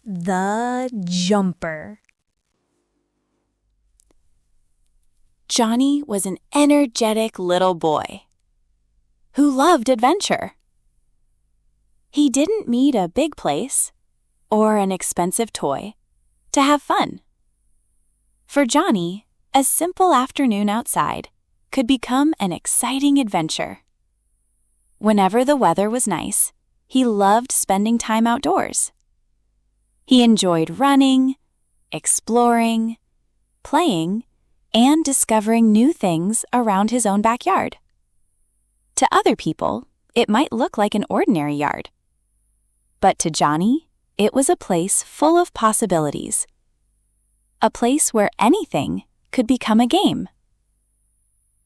The Jumper. Johnny was an energetic little boy who loved adventure. He didn't need a big place or an expensive toy to have fun. For Johnny, a simple afternoon outside could become an exciting adventure. Whenever the weather was nice, he loved spending time outdoors. He enjoyed running, exploring, playing, and discovering new things around his own backyard. To other people, it might look like an ordinary yard. But to Johnny, it was a place full of possibilities. A place where anything could become a game.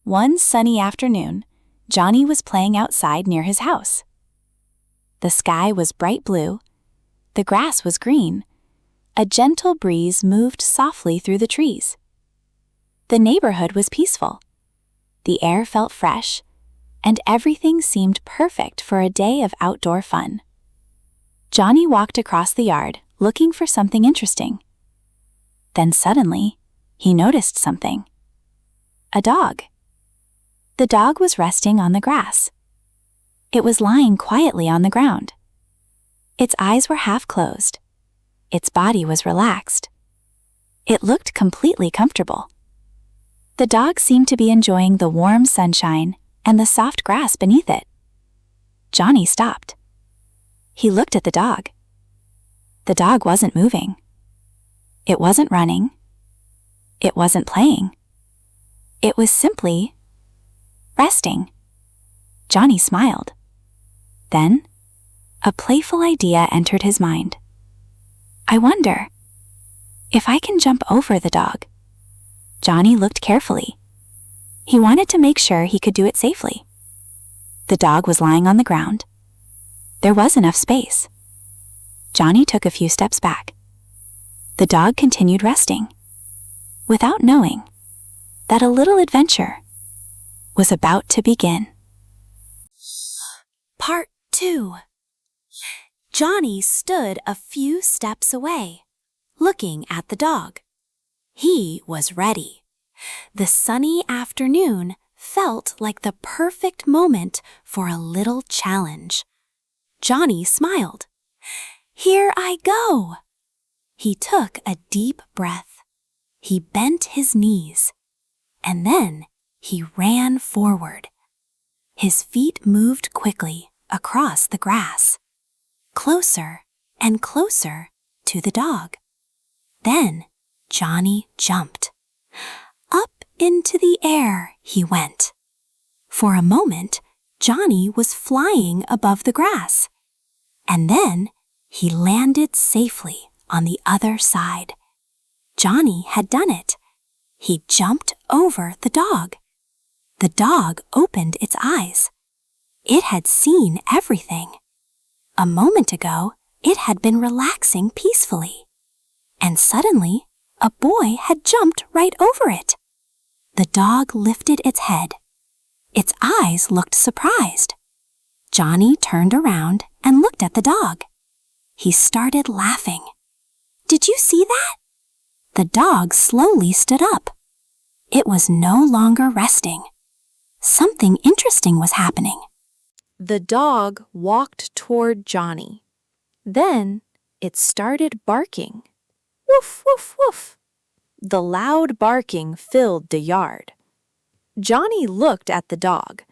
One sunny afternoon, Johnny was playing outside near his house. The sky was bright blue. The grass was green. A gentle breeze moved softly through the trees. The neighborhood was peaceful. The air felt fresh, and everything seemed perfect for a day of outdoor fun. Johnny walked across the yard, looking for something interesting. Then suddenly, he noticed something. A dog. The dog was resting on the grass. It was lying quietly on the ground. Its eyes were half closed. Its body was relaxed. It looked completely comfortable. The dog seemed to be enjoying the warm sunshine and the soft grass beneath it. Johnny stopped. He looked at the dog. The dog wasn't moving. It wasn't running. It wasn't playing. It was simply resting. Johnny smiled. Then, a playful idea entered his mind. I wonder if I can jump over the dog. Johnny looked carefully. He wanted to make sure he could do it safely. The dog was lying on the ground. There was enough space. Johnny took a few steps back. The dog continued resting, without knowing that a little adventure was about to begin. Part 2. Johnny stood a few steps away, looking at the dog. He was ready. The sunny afternoon felt like the perfect moment for a little challenge. Johnny smiled. Here I go. He took a deep breath. He bent his knees. And then he ran forward. His feet moved quickly across the grass, closer and closer to the dog. Then Johnny jumped. Up into the air he went. For a moment, Johnny was flying above the grass. And then he landed safely on the other side. Johnny had done it. He jumped over the dog. The dog opened its eyes. It had seen everything. A moment ago, it had been relaxing peacefully. And suddenly, a boy had jumped right over it. The dog lifted its head. Its eyes looked surprised. Johnny turned around and looked at the dog. He started laughing. Did you see that? The dog slowly stood up. It was no longer resting. Something interesting was happening. The dog walked toward Johnny. Then it started barking. Woof, woof, woof. The loud barking filled the yard. Johnny looked at the dog,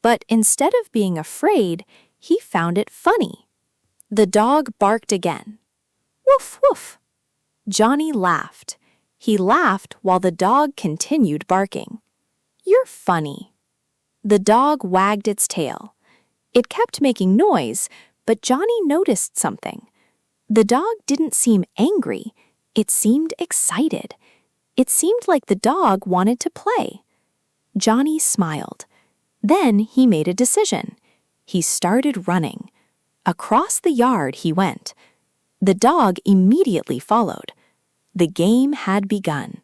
but instead of being afraid, he found it funny. The dog barked again. Woof, woof. Johnny laughed. He laughed while the dog continued barking. You're funny. The dog wagged its tail. It kept making noise, but Johnny noticed something. The dog didn't seem angry. It seemed excited. It seemed like the dog wanted to play. Johnny smiled. Then he made a decision. He started running. Across the yard he went. The dog immediately followed. The game had begun.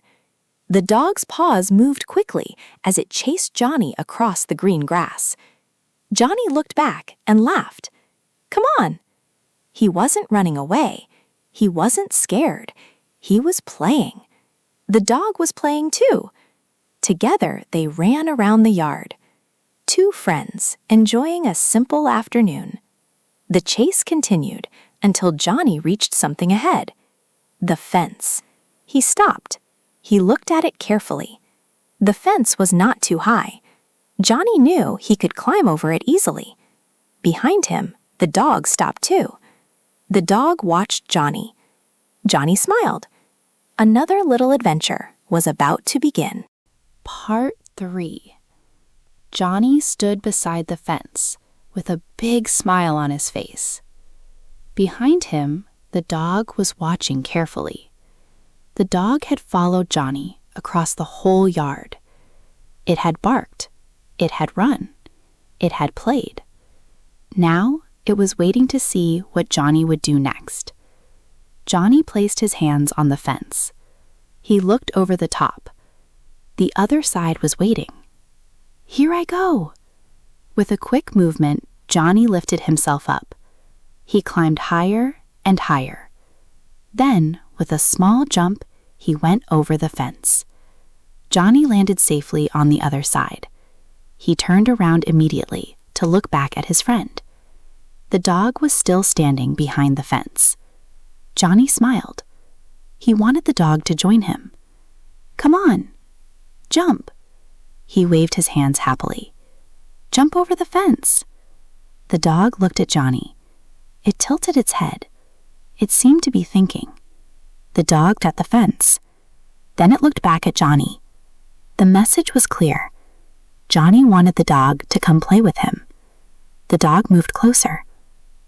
The dog's paws moved quickly as it chased Johnny across the green grass. Johnny looked back and laughed. Come on. He wasn't running away. He wasn't scared. He was playing. The dog was playing too. Together, they ran around the yard. Two friends enjoying a simple afternoon. The chase continued until Johnny reached something ahead. The fence. He stopped. He looked at it carefully. The fence was not too high. Johnny knew he could climb over it easily. Behind him, the dog stopped too. The dog watched Johnny. Johnny smiled. Another little adventure was about to begin. Part 3. Johnny stood beside the fence with a big smile on his face. Behind him, the dog was watching carefully. The dog had followed Johnny across the whole yard. It had barked. It had run. It had played. Now it was waiting to see what Johnny would do next. Johnny placed his hands on the fence. He looked over the top. The other side was waiting. Here I go! With a quick movement, Johnny lifted himself up. He climbed higher and higher. Then, with a small jump, he went over the fence. Johnny landed safely on the other side. He turned around immediately to look back at his friend. The dog was still standing behind the fence. Johnny smiled. He wanted the dog to join him. Come on, jump. He waved his hands happily. Jump over the fence. The dog looked at Johnny. It tilted its head. It seemed to be thinking. The dog looked at the fence. Then it looked back at Johnny. The message was clear. Johnny wanted the dog to come play with him. The dog moved closer.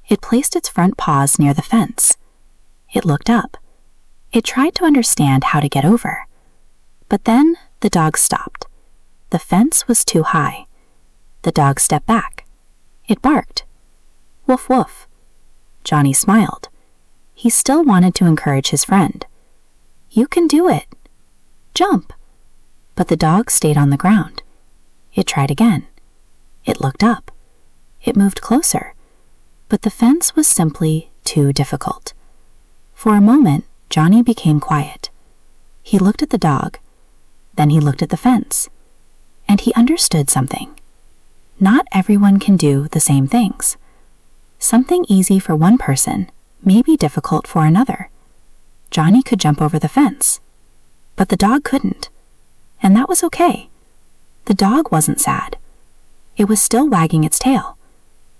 It placed its front paws near the fence. It looked up. It tried to understand how to get over. But then the dog stopped. The fence was too high. The dog stepped back. It barked. Woof woof. Johnny smiled. He still wanted to encourage his friend. You can do it. Jump. But the dog stayed on the ground. It tried again. It looked up. It moved closer. But the fence was simply too difficult. For a moment, Johnny became quiet. He looked at the dog. Then he looked at the fence. And he understood something. Not everyone can do the same things. Something easy for one person may be difficult for another. Johnny could jump over the fence, but the dog couldn't. And that was okay. The dog wasn't sad. It was still wagging its tail.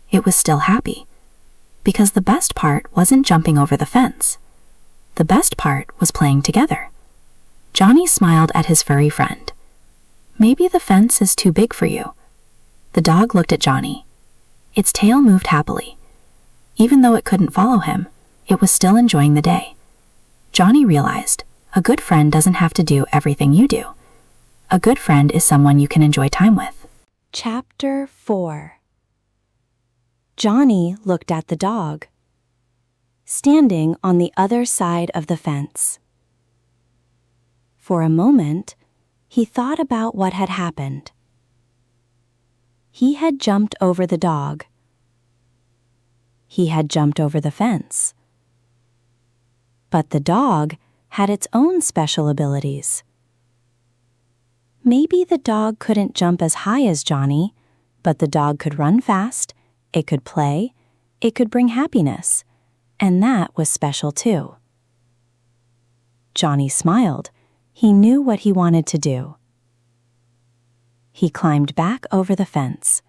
It was still happy. Because the best part wasn't jumping over the fence. The best part was playing together. Johnny smiled at his furry friend. Maybe the fence is too big for you. The dog looked at Johnny. Its tail moved happily. Even though it couldn't follow him, it was still enjoying the day. Johnny realized a good friend doesn't have to do everything you do. A good friend is someone you can enjoy time with. Chapter 4. Johnny looked at the dog, standing on the other side of the fence. For a moment, he thought about what had happened. He had jumped over the dog. He had jumped over the fence. But the dog had its own special abilities. Maybe the dog couldn't jump as high as Johnny, but the dog could run fast, it could play, it could bring happiness, and that was special too. Johnny smiled. He knew what he wanted to do. He climbed back over the fence.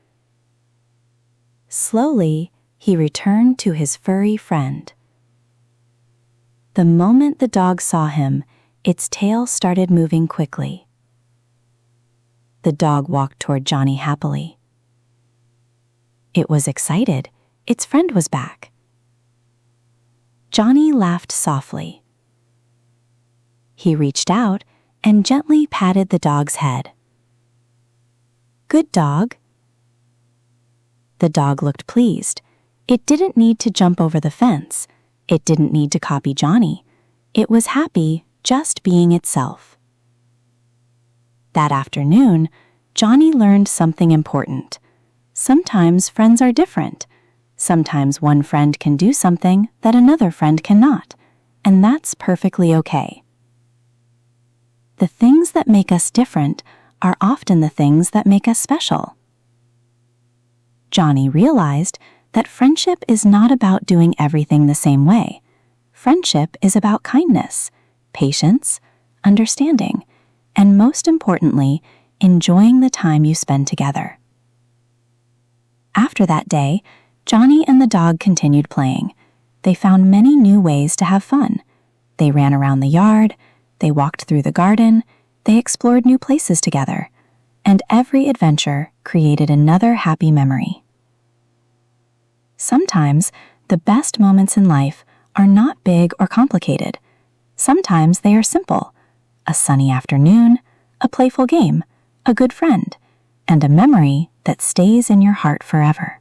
Slowly, he returned to his furry friend. The moment the dog saw him, its tail started moving quickly. The dog walked toward Johnny happily. It was excited. Its friend was back. Johnny laughed softly. He reached out and gently patted the dog's head. Good dog. The dog looked pleased. It didn't need to jump over the fence. It didn't need to copy Johnny. It was happy just being itself. That afternoon, Johnny learned something important. Sometimes friends are different. Sometimes one friend can do something that another friend cannot. and that's perfectly okay. The things that make us different are often the things that make us special. Johnny realized that friendship is not about doing everything the same way. Friendship is about kindness, patience, understanding, and most importantly, enjoying the time you spend together. After that day, Johnny and the dog continued playing. They found many new ways to have fun. They ran around the yard, they walked through the garden, they explored new places together, and every adventure created another happy memory. Sometimes, the best moments in life are not big or complicated. Sometimes they are simple: a sunny afternoon, a playful game, a good friend, and a memory that stays in your heart forever.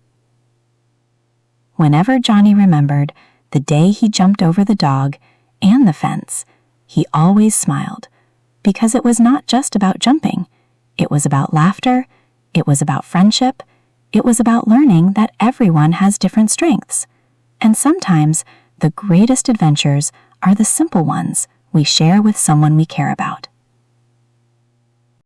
Whenever Johnny remembered the day he jumped over the dog and the fence, he always smiled, because it was not just about jumping. It was about laughter, it was about friendship, it was about learning that everyone has different strengths. And sometimes the greatest adventures are the simple ones we share with someone we care about.